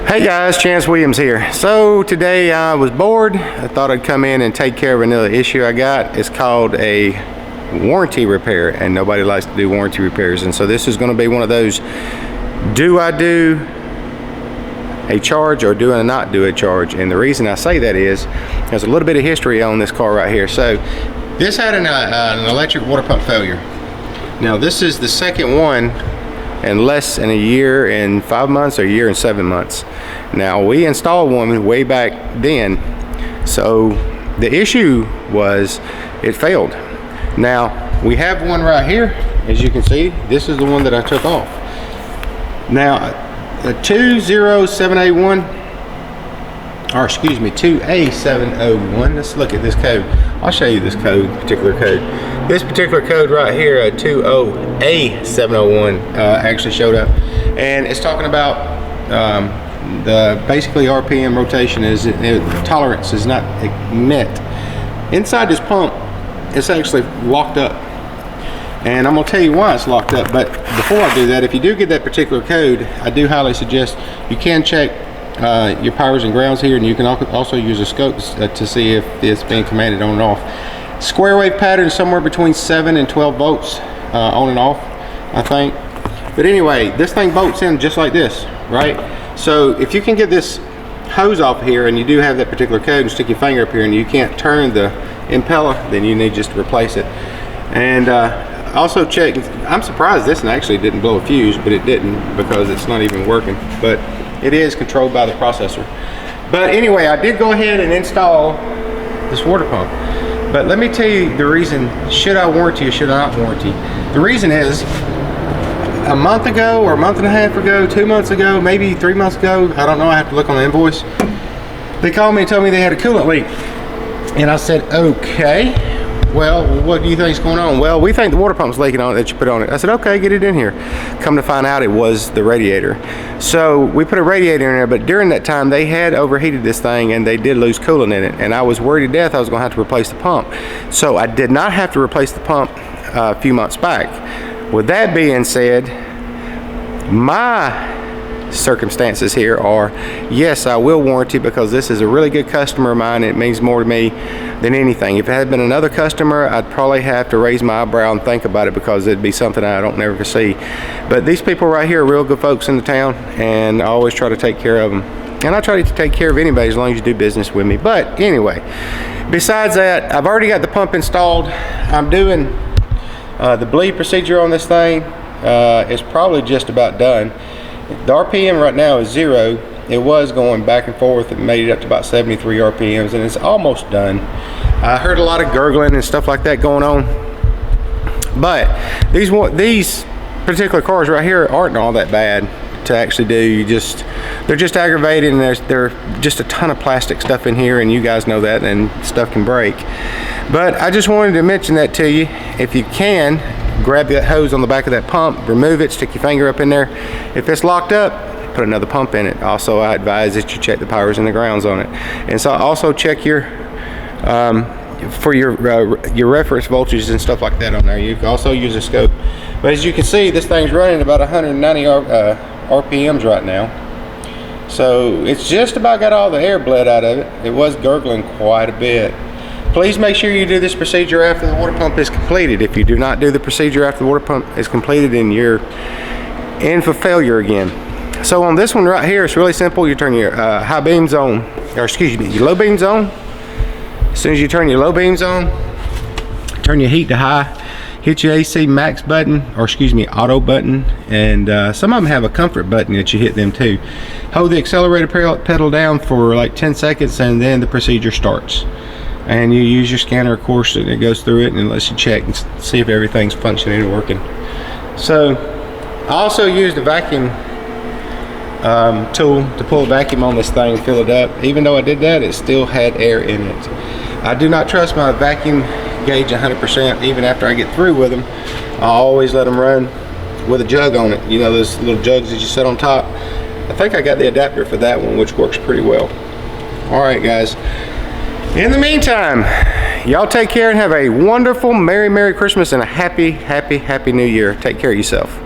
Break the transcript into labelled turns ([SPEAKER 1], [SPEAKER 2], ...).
[SPEAKER 1] Hey guys, Chance Williams here. So today I was bored. I thought I'd come in and take care of another issue I got. It's called a warranty repair, and nobody likes to do warranty repairs. And so this is going to be one of those, do I do a charge or do I not do a charge? And the reason I say that is there's a little bit of history on this car right here. So this had an electric water pump failure. Now this is the second one in less than a year and 5 months or a year and 7 months. Now we installed one way back then, so the issue was it failed. Now we have one right here, as you can see. This is the one that I took off. Now the 20781, or excuse me, 2A701. Let's look at this code. I'll show you this particular code. This particular code right here, 20A701, actually showed up, and it's talking about the basically RPM rotation is tolerance is not met. Inside this pump, it's actually locked up, and I'm gonna tell you why it's locked up. But before I do that, if you do get that particular code, I do highly suggest you can check your powers and grounds here, and you can also use a scope to see if it's being commanded on and off. Square wave pattern somewhere between 7 and 12 volts on and off, I think. But anyway, this thing bolts in just like this, right? So if you can get this hose off here, and you do have that particular code, and stick your finger up here and you can't turn the impeller, then you need just to replace it. And also check, I'm surprised this one actually didn't blow a fuse, but it didn't, because it's not even working. But it is controlled by the processor. But anyway, I did go ahead and install this water pump. But let me tell you the reason, should I warranty or should I not warranty? The reason is, a month ago or a month and a half ago, 2 months ago, maybe 3 months ago, I don't know, I have to look on the invoice, they called me and told me they had a coolant leak. And I said, okay, well, what do you think's going on? Well, we think the water pump's leaking on it that you put on it. I said, okay, get it in here. Come to find out, it was the radiator. So we put a radiator in there, but during that time they had overheated this thing and they did lose coolant in it, and I was worried to death I was gonna have to replace the pump. So I did not have to replace the pump a few months back. With that being said, my circumstances here are, yes, I will warranty, because this is a really good customer of mine. It means more to me than anything. If it had been another customer, I'd probably have to raise my eyebrow and think about it, because it'd be something I don't never see. But these people right here are real good folks in the town, and I always try to take care of them. And I try to take care of anybody as long as you do business with me. But anyway, besides that, I've already got the pump installed. I'm doing the bleed procedure on this thing. It's probably just about done. The RPM right now is 0. It was going back and forth. It made it up to about 73 RPMs, and it's almost done. I heard a lot of gurgling and stuff like that going on. But these particular cars right here aren't all that bad to actually do. They're just aggravated, and there's just a ton of plastic stuff in here, and you guys know that, and stuff can break. But I just wanted to mention that to you. If you can, grab that hose on the back of that pump, remove it, stick your finger up in there. If it's locked up, put another pump in it. Also, I advise that you check the powers and the grounds on it. And so also check your for your reference voltages and stuff like that on there. You can also use a scope. But as you can see, this thing's running about 190 RPMs right now. So it's just about got all the air bled out of it. It was gurgling quite a bit. Please make sure you do this procedure after the water pump is completed. If you do not do the procedure after the water pump is completed, then you're in for failure again. So on this one right here, it's really simple. You turn your high beams on, or excuse me, your low beams on. As soon as you turn your low beams on, turn your heat to high, hit your AC max button, or excuse me, auto button, and some of them have a comfort button that you hit them too. Hold the accelerator pedal down for like 10 seconds, and then the procedure starts. And you use your scanner, of course, and it goes through it and lets you check and see if everything's functioning and working. So I also used a vacuum tool to pull a vacuum on this thing and fill it up. Even though I did that, it still had air in it. I do not trust my vacuum gauge 100%. Even after I get through with them, I always let them run with a jug on it. You know, those little jugs that you set on top. I think I got the adapter for that one, which works pretty well. All right, guys. In the meantime, y'all take care and have a wonderful, Merry Christmas and a happy New Year. Take care of yourself.